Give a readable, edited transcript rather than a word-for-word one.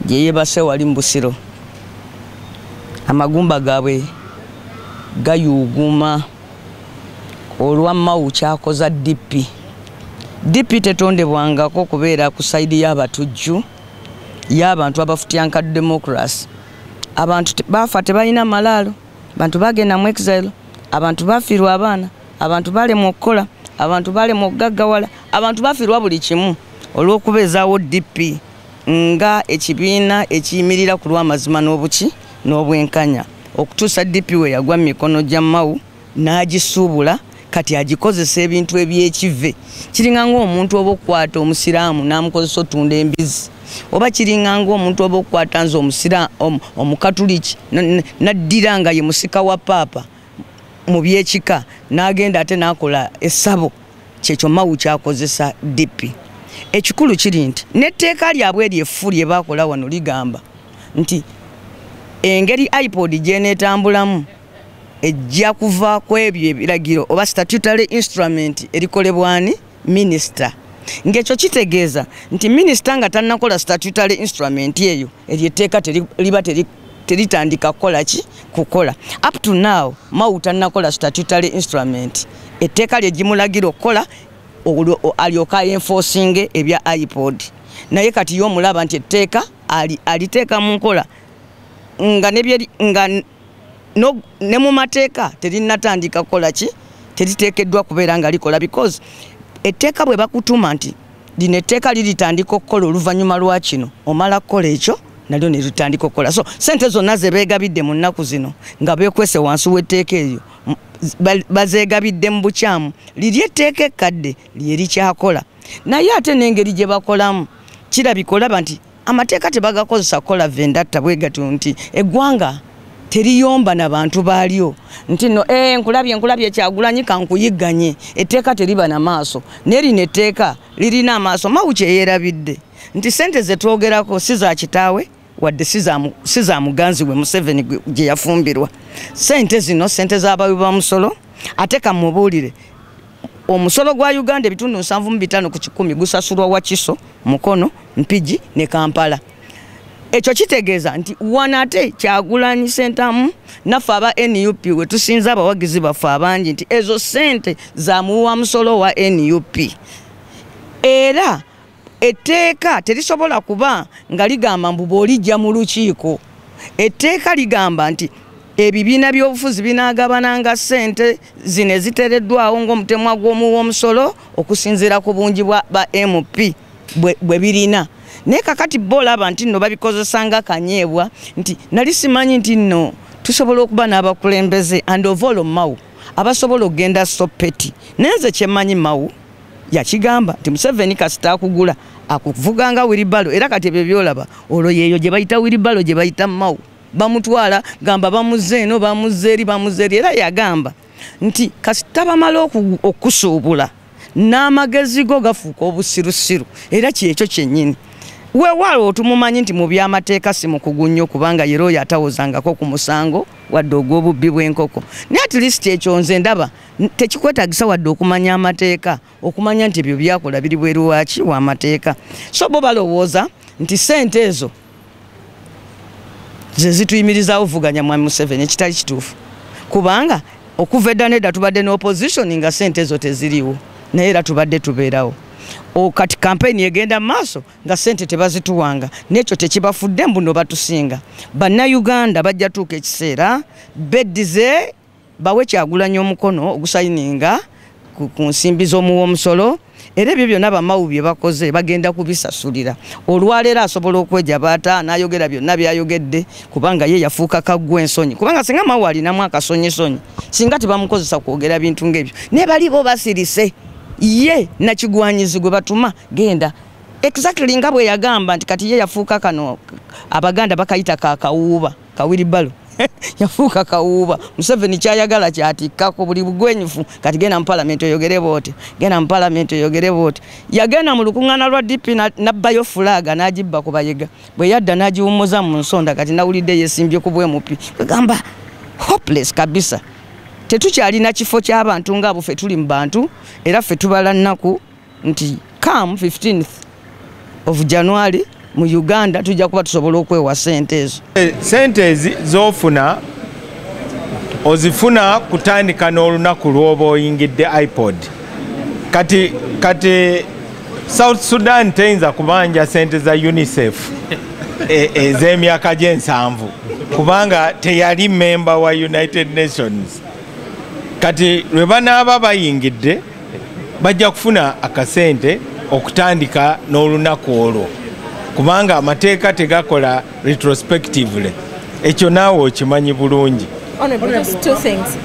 gye yeebase wali mu Busiro amagumba gaabwe gayuuguma olwa Mao kyakoza DP tetondebwangako kubeera ku saidi y'abatujju y'abantu abafutyanka democracy. Abantu bafa tebalina malaalo, abantu bagenda mu exile, abantu bafiirwa abaana, abantu balemwa okukola, abantu balemwa okugaggawala, abantu bafiirwa buli kimu olw'okubeezaawo DP nga ekibiina ekiyimirira ku lw'amazima n'obuki n'obwenkanya okutuusa DP we yagwa mu mikono gya Mao n'agisuubula kati agikozesa ebintu ebyekive. Kiringa ng'omuntu oba okukwata omusiraamu n'amukozesa otunda embizi, oba kiringa ng'omuntu oba okukwata nze omukatuliki naddira nga ye musika wa paapa mu byekika n'agenda ate n'akola essabo. Kyekyo Mao kyakozesa DP. Ekikulu kiri nti n'etteeka lyabwe eryefu lye baakola wano ligamba nti engeri iPod gyeneetambulamu ejja kuva ku ebyo ebiragiro oba statutory instrument erikolebwani minister. Ng'ekyo kitegeeza nti minister nga tannakola statutory instrument eyo eryetteeka liba teritandika kukola. Up to now Mao tannakola statutory instrument etteeka lye gimulagira okukola alyoka enforcing ebya iPod. Naye kati y'omulaba nti etteeka aliteeka mu nkola nga ne mu mateeka terinatandika kukola teriteekeddwa kubeera nga likola because etteeka bwe bakutuma nti lino etteeka liritandika okukola oluvannyuma lwa kino omala kukola ekyo nalyo ne litandika okukola. So sente zonna ze beegabidde mu nnaku zino nga beekwese wansi w'etteeka eryo bazeegabidde mu bukyamu liri etteeka ekkadde lye likyakola. Naye ate n'engeri gye bakolamu kirabika olaba nti amateeka tebagakozesa kukola vendatta bwe gatyo nti eggwanga teriyomba n'abantu baalyo nti no nkulabye Kyagulanyi kankuyigganye etteeka teriba na maaso naye lino etteeka lirina amaaso. Mao kye yeerabidde nti sente ze twogerako si za kitaawe wadde si za muganzi we Museveni gye yafumbirwa. Sente zino sente z'abawi ba musolo ate kamubuulire omusolo gwa Uganda ebitundu 7.5 ku 100 gusasulwa Wakiso, Mukono, Mpigi ne Kampala. Ekyo kitegeeza nti wanate Kyagulanyi sentamu naffe aba NUP we tusinza abawagizi baffe abangi nti ezo sente za muwa musolo wa NUP. Era etteeka terisobola kuba nga ligamba mbu bw'olijja mu lukiiko. Etteeka ligamba nti ebibiina by'obufuzi binaagabananga sente zino eziteereddwawo ng'omutemwa gw'omusolo okusinziira ku bungi ba MP bwe birina. Naye kakati bo olaba nti nno babikozesanga kanyeebwa nti nali simanyi nti nno tusobola okuba n'abakulembeze and of all Mao abasobola okugenda sopeti. Naye nze kyemmanyi Mao yakigamba nti Museveni kasita akugula akuvuganga wiribalo era kati ebyo byolaba olwo yeeyo gye bayita wiribalo gye bayita Mao bamutwala gamba bamuzze eno bamuzze eri era yagamba nti kasita bamala okusuubula n'amagezi go gafuuka obusirusiru era kyekyo kyennyini. Weewaawo tumumanyi nti mu by'amateeka si mukugu nnyo kubanga yero yatawozangako ku musango wadde ogw'obubbi bw'enkoko. Naye at least ekyo nze ndaba tekikwetagisa wadde okumanya amateeka okumanya nti ebyo byakola biri bweru waki w'amateeka. So bo balowooza nti sente ezo ze zituyimirizaawo vuganya Mwami Museveni ekitali kituufu kubanga okuva edda nedda tubadde n'opposition nga sente ezo teziriwo naye era tubadde tubeerawo. Kati campaign egenda maaso nga sente tebazituwanga n'ekyo tekibafudde mbuno batusinga. Bannayuganda bajja tuuka ekiseera beddize bawe Kyagulanyi omukono ogusayininga ku nsimbi z'omuwa omusolo era ebyo byonna bamawu bye bakoze bagenda kubisasulira. Olwaleero asobola okweja baata n'ayogera byonna byayogedde kubanga ye yafuuka kaggwa ensonyi kubanga singa Mao alinamu akasonyisonyi singa tebamukozesa kwogera bintu ng'ebyo ne bali bo basirise ye nakigwanyizi gwe batuma genda exactly nga bwe yagamba nti kati ye yafuuka kano Abaganda bakayita kakawuuba kawiribalo yafuuka kawuuba. Museveni kyayagala kyatikkako buli bugwenyufu kati genda mu parliament oyogere boote genda mu parliament oyogere boote. Yagenda mu lukuŋŋaana lwa DP nabbayo fulaga n'agibba ku bayega bwe yadda n'agiwummuza mu nsonda kati nawulidde yesimbye ku bwemupi gamba hopeless kabisa. Tetukyalina kifo ky'abantu ng'abo ffe tuli mu bantu era ffe tubala nnaku nti come 15th of January mu Uganda tujja kuba tusobola okwewa sente ezo. Sente zofuna ozifuna kutandika n'olunaku lw'oba oyingidde iPod. Kati South Sudan teyinza kubanja sente za UNICEF ez'emyaka gye7 kubanga teyali member wa United Nations. Kati lwe banaaba bayingidde bajja kufuna akasente okutandika n'olunaku olwo kubanga amateeka tegakola retrospectively. Ekyo naawe okimanyi bulungi. Honorable, just two things.